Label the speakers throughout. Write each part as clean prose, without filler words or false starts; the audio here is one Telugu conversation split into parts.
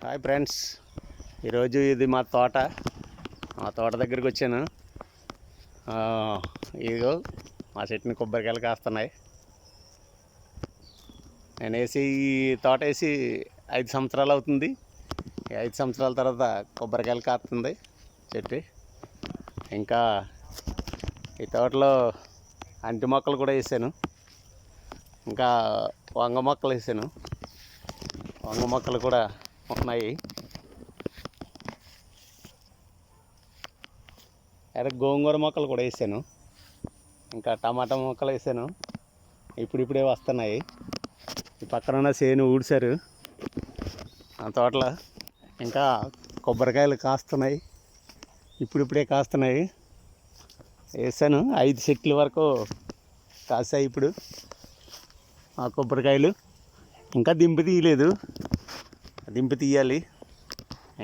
Speaker 1: హాయ్ ఫ్రెండ్స్, ఈరోజు ఇది మా తోట దగ్గరికి వచ్చాను. ఇదిగో మా చెట్టుని కొబ్బరికాయలు కాస్తున్నాయి. నేను ఈ తోట వేసి 5 సంవత్సరాలు అవుతుంది. 5 సంవత్సరాల తర్వాత కొబ్బరికాయలు కాస్తుంది చెట్టు. ఇంకా ఈ తోటలో అంటి మొక్కలు కూడా వేసాను. ఇంకా వంగ మొక్కలు వేసాను. వంగ మొక్కలు కూడా ఉన్నాయి. అదే గోంగూర మొక్కలు కూడా వేసాను. ఇంకా టమాటా మొక్కలు వేసాను. ఇప్పుడిప్పుడే వస్తున్నాయి. ఈ పక్కన ఉన్న చేను ఊడ్చారు ఆ తోటలో. ఇంకా కొబ్బరికాయలు కాస్తున్నాయి, ఇప్పుడిప్పుడే కాస్తున్నాయి. వేసాను 5 చెట్ల వరకు కాసాయి ఇప్పుడు ఆ కొబ్బరికాయలు. ఇంకా దింపి తీయలేదు, దింపి తీయాలి.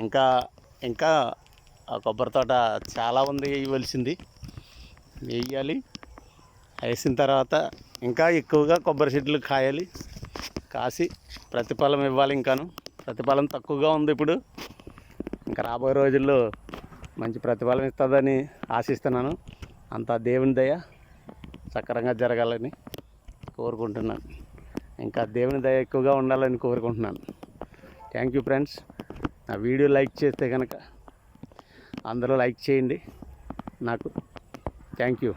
Speaker 1: ఇంకా ఇంకా ఆ కొబ్బరి తోట చాలా ఉంది, వేయవలసింది వేయాలి. వేసిన తర్వాత ఇంకా ఎక్కువగా కొబ్బరి చెట్లు కాయాలి, కాసి ప్రతిఫలం ఇవ్వాలి. ఇంకాను ప్రతిఫలం తక్కువగా ఉంది ఇప్పుడు. ఇంకా రాబోయే రోజుల్లో మంచి ప్రతిఫలం ఇస్తుందని ఆశిస్తున్నాను. అంతా దేవుని దయ సక్రమంగా జరగాలని కోరుకుంటున్నాను. ఇంకా దేవుని దయ ఎక్కువగా ఉండాలని కోరుకుంటున్నాను. Thank you friends. నా వీడియో లైక్ చేస్తే కనుక అందరూ లైక్ చేయండి నాకు. Thank you.